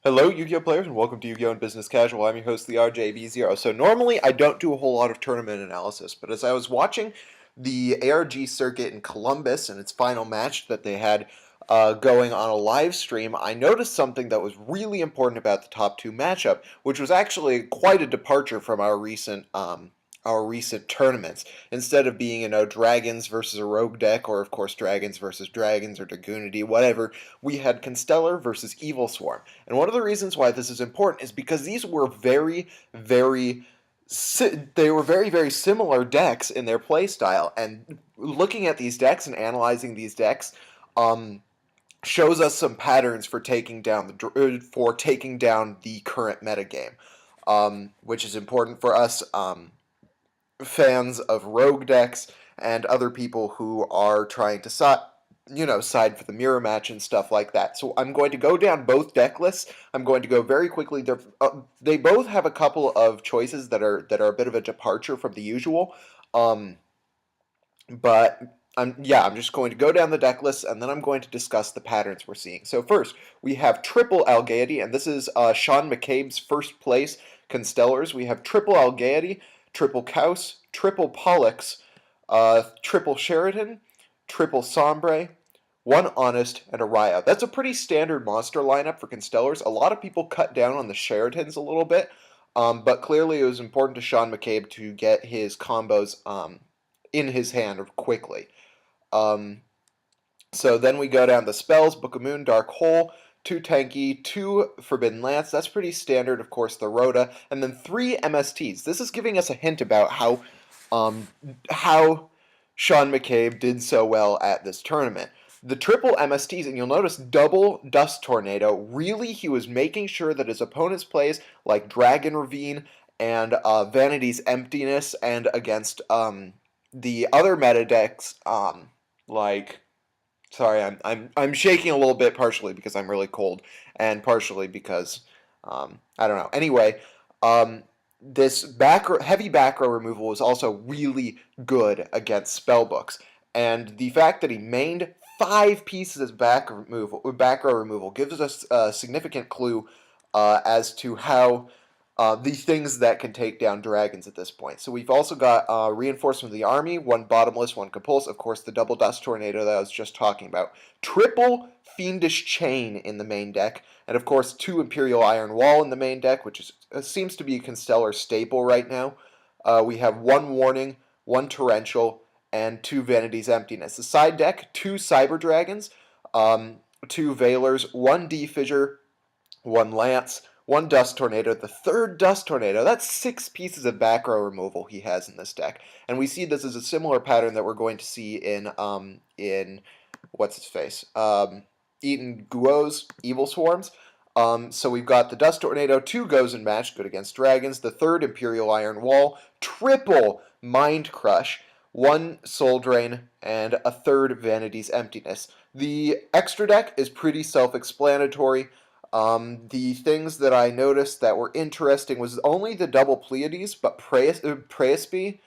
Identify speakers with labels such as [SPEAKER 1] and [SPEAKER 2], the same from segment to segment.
[SPEAKER 1] Hello, Yu-Gi-Oh players, and welcome to Yu-Gi-Oh! And Business Casual. I'm your host, the RJB0. So normally I don't do a whole lot of tournament analysis, but as I was watching the ARG circuit in Columbus and its final match that they had going on a live stream, I noticed something that was really important about the top two matchup, which was actually quite a departure from our recent tournaments. Instead of being, dragons versus a rogue deck, or of course dragons versus dragons or Dragoonity, whatever, we had Constellar versus Evilswarm. And one of the reasons why this is important is because these were very, very very similar decks in their playstyle, and looking at these decks and analyzing these decks shows us some patterns for taking down the current metagame, which is important for us fans of rogue decks and other people who are trying to side for the mirror match and stuff like that. So I'm going to go down both deck lists. I'm going to go very quickly. They both have a couple of choices that are a bit of a departure from the usual, but I'm just going to go down the deck list, and then I'm going to discuss the patterns we're seeing. So first, we have triple Algaiety, and this is Sean McCabe's first place Constellars. We have triple Algaiety, triple Kaus, triple Pollux, triple Sheridan, triple Sombre, one Honest, and a Ryo. That's a pretty standard monster lineup for Constellars. A lot of people cut down on the Sheridans a little bit, but clearly it was important to Sean McCabe to get his combos in his hand quickly. So then we go down the spells: Book of Moon, Dark Hole, 2 Tanky, 2 Forbidden Lance. That's pretty standard, of course, the Rhoda, and then 3 MSTs. This is giving us a hint about how Sean McCabe did so well at this tournament. The triple MSTs, and you'll notice double Dust Tornado. Really, he was making sure that his opponent's plays like Dragon Ravine and Vanity's Emptiness, and against the other meta decks, like, sorry, I'm shaking a little bit, partially because I'm really cold, and partially because I don't know. Anyway, this heavy back row removal was also really good against spellbooks, and the fact that he mained 5 pieces of back row removal gives us a significant clue as to how the things that can take down dragons at this point. So we've also got Reinforcement of the Army, 1 Bottomless, 1 Compulse, of course the double Dust Tornado that I was just talking about, triple Fiendish Chain in the main deck, and of course 2 Imperial Iron Wall in the main deck, which seems to be a Constellar staple right now. We have 1 Warning, 1 Torrential, and 2 Vanity's Emptiness. The side deck: 2 Cyber Dragons, 2 Veilers, 1 D-Fissure, 1 Lance, 1 Dust Tornado, the 3rd Dust Tornado. That's 6 pieces of back row removal he has in this deck. And we see this as a similar pattern that we're going to see in what's his face? Eaton Gruo's Evilswarms. So we've got the Dust Tornado, 2 Goes and Match, good against dragons, the 3rd Imperial Iron Wall, triple Mind Crush, 1 Soul Drain, and a 3rd Vanity's Emptiness. The extra deck is pretty self-explanatory. The things that I noticed that were interesting was only the double Pleiades, but Praespy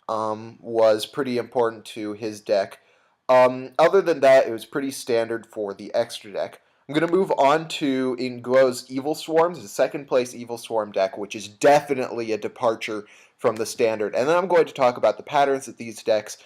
[SPEAKER 1] was pretty important to his deck. Other than that, it was pretty standard for the extra deck. I'm going to move on to Eaton Gruo's Evilswarms, the 2nd place Evilswarm deck, which is definitely a departure from the standard. And then I'm going to talk about the patterns that these decks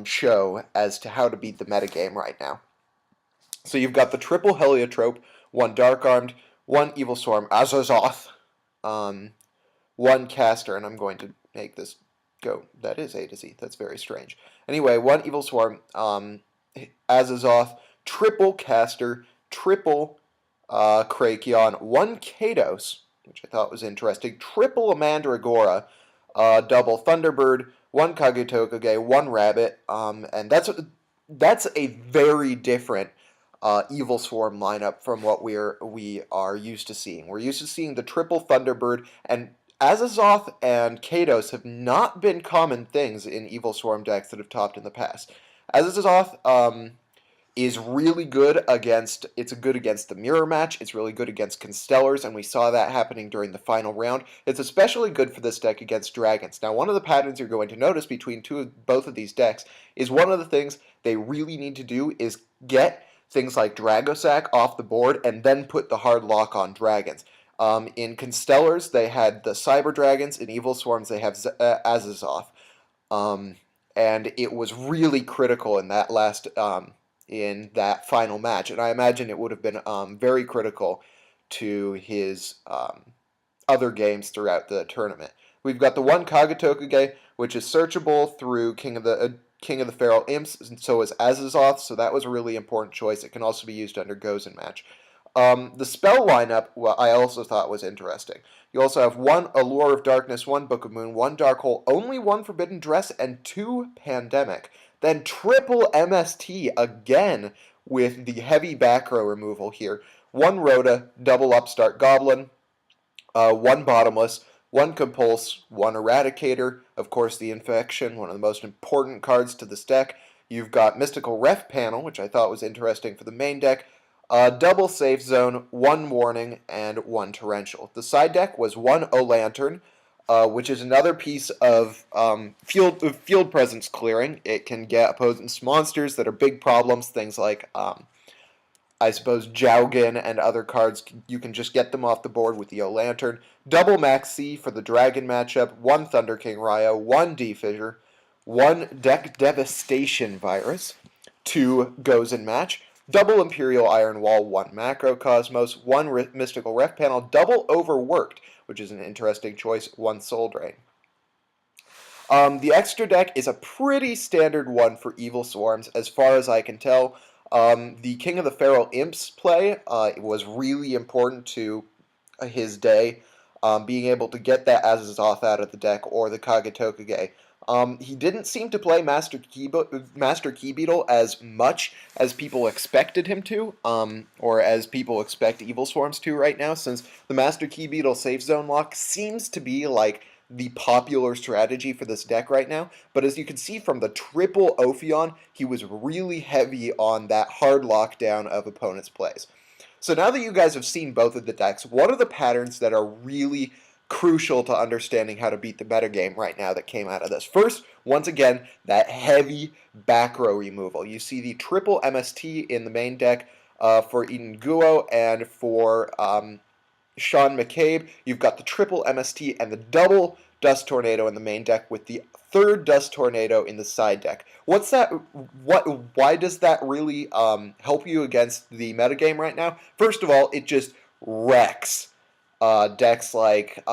[SPEAKER 1] show as to how to beat the metagame right now. So you've got the triple Heliotrope, 1 Dark Armed, 1 Evilswarm Azazoth, 1 Caster, and I'm going to make this go. That is A to Z. That's very strange. Anyway, 1 Evilswarm Azazoth, triple Caster, triple Krakion, 1 Kados, which I thought was interesting, triple Amandragora, double Thunderbird, 1 Kagetokuge, 1 Rabbit, and that's a very different Evilswarm lineup from what we are used to seeing. We're used to seeing the triple Thunderbird, and Azazoth and Kados have not been common things in Evilswarm decks that have topped in the past. Azazoth is really good against the mirror match. It's really good against Constellars, and we saw that happening during the final round. It's especially good for this deck against dragons. Now, one of the patterns you're going to notice between both of these decks is one of the things they really need to do is get things like Dragosack off the board and then put the hard lock on dragons. In Constellars, they had the Cyber Dragons. In Evilswarms, they have Azazoth. Um, and it was really critical in that in that final match. And I imagine it would have been very critical to his other games throughout the tournament. We've got the one Kagatokage, which is searchable through King of the Feral Imps, and so is Azazoth, so that was a really important choice. It can also be used under Gozen match. The spell lineup, well, I also thought was interesting. You also have one Allure of Darkness, one Book of Moon, one Dark Hole, only one Forbidden Dress, and two Pandemic. Then triple MST again with the heavy back row removal here. One Rhoda, double Upstart Goblin, one Bottomless, one Compulse, one Eradicator, of course the Infection, one of the most important cards to this deck. You've got Mystical Ref Panel, which I thought was interesting for the main deck, double Safe Zone, one Warning, and one Torrential. The side deck was one O-Lantern, which is another piece of field presence clearing. It can get opponents' monsters that are big problems, things like I suppose Jowgin and other cards, you can just get them off the board with the O-Lantern. Double Maxi for the Dragon matchup, one Thunder King Ryo, one D-Fissure, one Deck Devastation Virus, two Gozen match, double Imperial Iron Wall, one Macrocosmos, one Mystical Ref Panel, double Overworked, which is an interesting choice, one Soul Drain. The extra deck is a pretty standard one for Evilswarms, as far as I can tell. The King of the Feral Imps play was really important to his day, being able to get that Azazoth out of the deck or the Kagatokage. He didn't seem to play Master Key Beetle as much as people expected him to, or as people expect Evilswarms to right now, since the Master Key Beetle safe zone lock seems to be like the popular strategy for this deck right now. But as you can see from the triple Ophion, he was really heavy on that hard lockdown of opponents' plays. So now that you guys have seen both of the decks, what are the patterns that are really crucial to understanding how to beat the metagame right now that came out of this? First, once again, that heavy back row removal. You see the triple MST in the main deck for Eaton Gruo and for Sean McCabe. You've got the triple MST and the double Dust Tornado in the main deck with the third Dust Tornado in the side deck. What's that? Why does that really help you against the metagame right now? First of all, it just wrecks decks like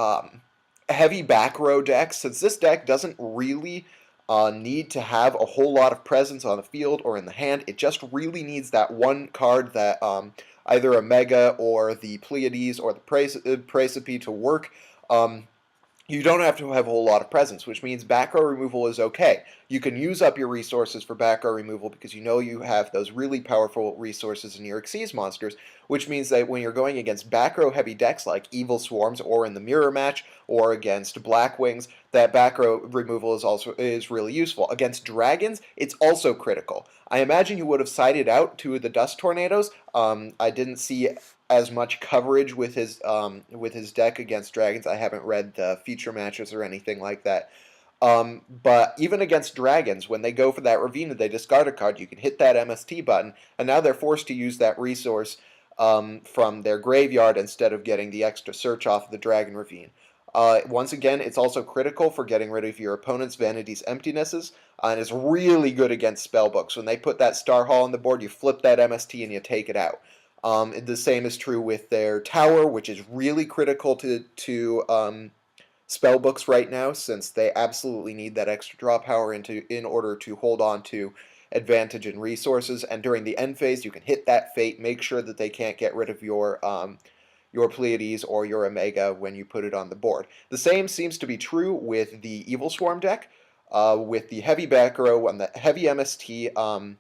[SPEAKER 1] heavy back row decks, since this deck doesn't really need to have a whole lot of presence on the field or in the hand. It just really needs that one card that either a Mega or the Pleiades or the Praecipe to work. You don't have to have a whole lot of presence, which means back row removal is okay. You can use up your resources for back row removal because you know you have those really powerful resources in your Xyz monsters, which means that when you're going against back row heavy decks like Evilswarms or in the mirror match or against Blackwings, that back row removal is really useful. Against dragons, it's also critical. I imagine you would have sided out two of the Dust Tornadoes. I didn't see as much coverage with his deck against dragons. I haven't read the feature matches or anything like that. But even against dragons, when they go for that Ravina, they discard a card. You can hit that MST button, and now they're forced to use that resource from their graveyard instead of getting the extra search off of the Dragon Ravine. Once again, it's also critical for getting rid of your opponent's Vanity's Emptinesses, and it's really good against spellbooks. When they put that Star Hall on the board, you flip that MST and you take it out. The same is true with their tower, which is really critical to spellbooks right now, since they absolutely need that extra draw power in order to hold on to advantage and resources. And during the end phase, you can hit that fate, make sure that they can't get rid of your Pleiades or your Omega when you put it on the board. The same seems to be true with the Evilswarm deck, with the heavy back row and the heavy MST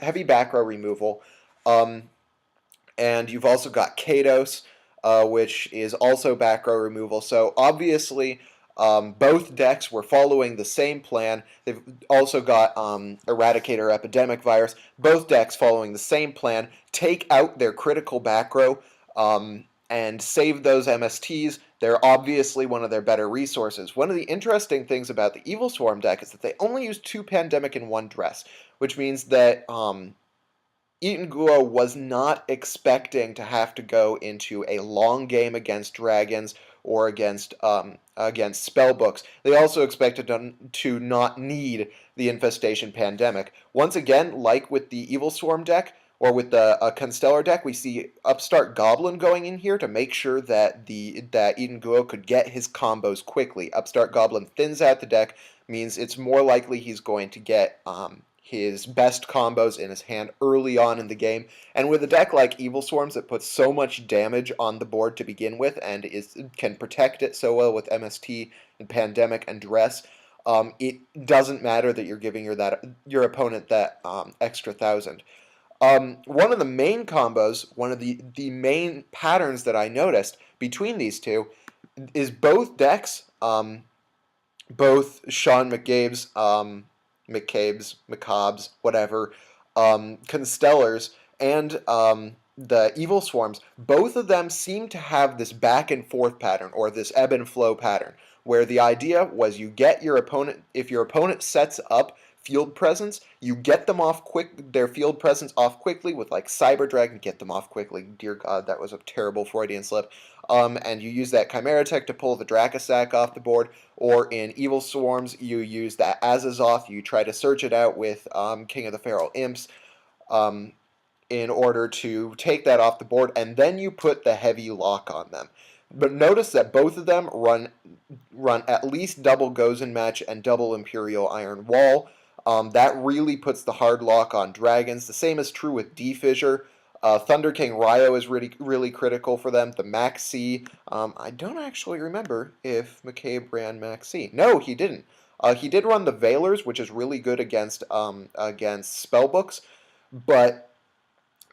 [SPEAKER 1] heavy back row removal. And you've also got Kados, which is also back row removal. So obviously, both decks were following the same plan. They've also got Eradicator Epidemic Virus. Both decks following the same plan. Take out their critical back row and save those MSTs. They're obviously one of their better resources. One of the interesting things about the Evilswarm deck is that they only use 2 Pandemic and 1 Dress, which means that Eaton Gruo was not expecting to have to go into a long game against dragons or against spellbooks. They also expected to not need the Infestation Pandemic. Once again, like with the Evilswarm deck, or with the Constellar deck, we see Upstart Goblin going in here to make sure that Eaton Gruo could get his combos quickly. Upstart Goblin thins out the deck, means it's more likely he's going to get his best combos in his hand early on in the game. And with a deck like Evilswarms that puts so much damage on the board to begin with and can protect it so well with MST and Pandemic and Dress, it doesn't matter that you're giving your opponent that extra 1,000. One of the main combos, one of the main patterns that I noticed between these two is both decks, both Sean McCabe's, whatever, Constellars, and the Evilswarms, both of them seem to have this back and forth pattern, or this ebb and flow pattern, where the idea was you get your opponent, if your opponent sets up field presence, you get them off their field presence off quickly with like Cyber Dragon, get them off quickly. Dear God, that was a terrible Freudian slip. And you use that Chimera Tech to pull the Dracosac off the board, or in Evilswarms, you use that Azazoth, you try to search it out with King of the Feral Imps in order to take that off the board, and then you put the heavy lock on them. But notice that both of them run at least double Gozen Match and double Imperial Iron Wall. That really puts the hard lock on dragons. The same is true with D-Fissure. Thunder King Ryo is really critical for them. The Max C, I don't actually remember if McCabe ran Max C. No, he didn't. He did run the Veilers, which is really good against spellbooks, but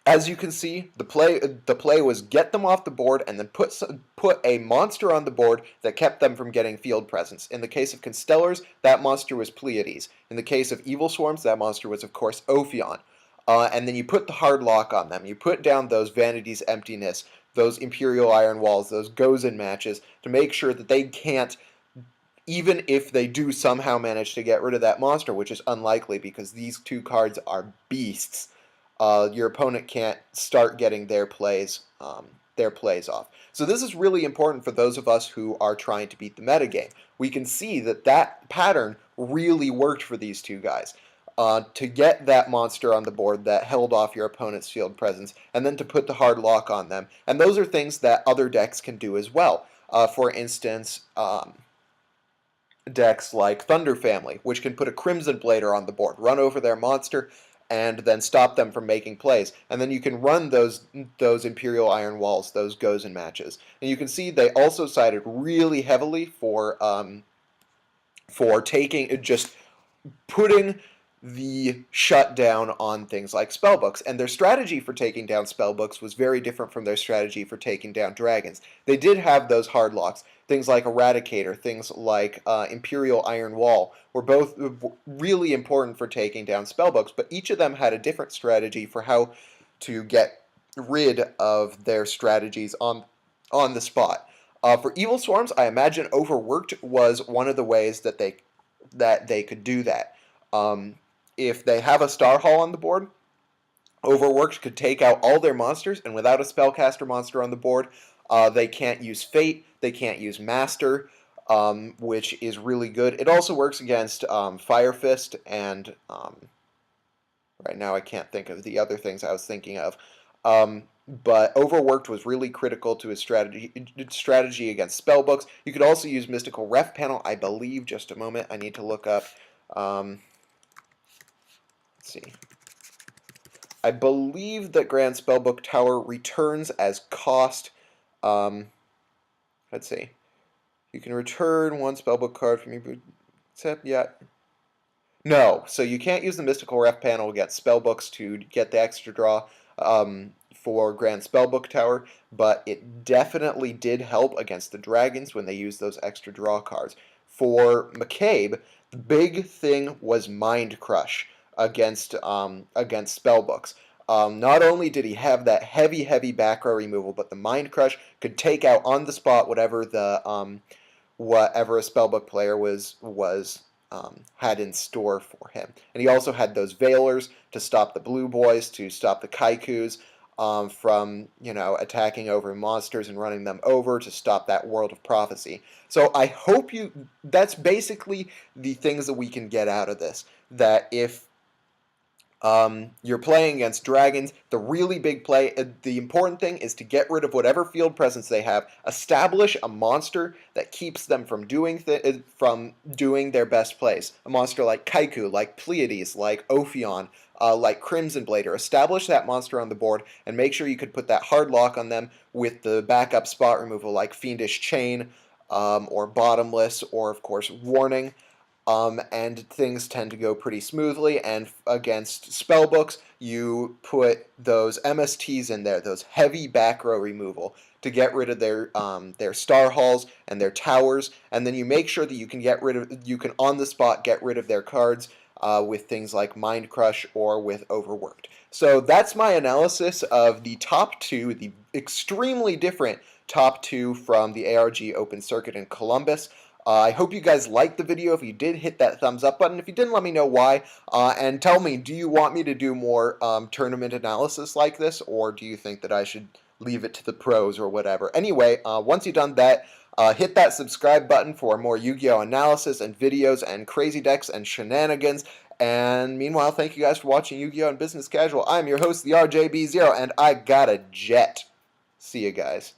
[SPEAKER 1] as you can see, the play was get them off the board and then put a monster on the board that kept them from getting field presence. In the case of Constellars, that monster was Pleiades. In the case of Evilswarms, that monster was, of course, Ophion. And then you put the hard lock on them. You put down those Vanity's Emptiness, those Imperial Iron Walls, those Gozen Matches, to make sure that they can't, even if they do somehow manage to get rid of that monster, which is unlikely because these two cards are beasts, your opponent can't start getting their plays off. So this is really important for those of us who are trying to beat the metagame. We can see that pattern really worked for these two guys. To get that monster on the board that held off your opponent's field presence, and then to put the hard lock on them. And those are things that other decks can do as well. For instance, decks like Thunder Family, which can put a Crimson Blader on the board, run over their monster, and then stop them from making plays. And then you can run those Imperial Iron Walls, those Gozen Matches. And you can see they also sided really heavily for just putting the shutdown on things like spellbooks, and their strategy for taking down spellbooks was very different from their strategy for taking down dragons. They did have those hard locks, things like Eradicator, things like Imperial Iron Wall, were both really important for taking down spellbooks, but each of them had a different strategy for how to get rid of their strategies on the spot. For Evilswarms, I imagine Overworked was one of the ways that they could do that. If they have a Star Hall on the board, Overworked could take out all their monsters, and without a Spellcaster monster on the board, they can't use Fate, they can't use Master, which is really good. It also works against Fire Fist, and right now I can't think of the other things I was thinking of. But Overworked was really critical to his strategy against spellbooks. You could also use Mystical Ref Panel, I believe. Just a moment, I need to look up. Let's see. I believe that Grand Spellbook Tower returns as cost. Let's see. You can return one spellbook card from your boot set. Yeah. No, so you can't use the Mystical Ref Panel against spellbooks to get the extra draw for Grand Spellbook Tower, but it definitely did help against the dragons when they used those extra draw cards. For McCabe, the big thing was Mind Crush against spellbooks. Not only did he have that heavy back row removal, but the Mind Crush could take out on the spot whatever a spellbook player was had in store for him. And he also had those Veilers to stop the Blue Boys, to stop the Kaikus from, attacking over monsters and running them over, to stop that World of Prophecy. So I hope that's basically the things that we can get out of this. That if you're playing against dragons, the really big play, the important thing is to get rid of whatever field presence they have, establish a monster that keeps them from doing their best plays. A monster like Kaiku, like Pleiades, like Ophion, like Crimson Blader. Establish that monster on the board and make sure you could put that hard lock on them with the backup spot removal like Fiendish Chain, or Bottomless, or of course Warning. And things tend to go pretty smoothly, and against spellbooks, you put those MSTs in there, those heavy back row removal, to get rid of their star halls and their towers, and then you make sure that you can on the spot get rid of their cards with things like Mind Crush or with Overworked. So that's my analysis of the top two, the extremely different top two from the ARG Open Circuit in Columbus. I hope you guys liked the video. If you did, hit that thumbs up button. If you didn't, let me know why. And tell me, do you want me to do more tournament analysis like this, or do you think that I should leave it to the pros or whatever? Anyway, once you've done that, hit that subscribe button for more Yu-Gi-Oh! Analysis and videos and crazy decks and shenanigans. And meanwhile, thank you guys for watching Yu-Gi-Oh! And Business Casual. I'm your host, the RJB0, and I got a jet. See you guys.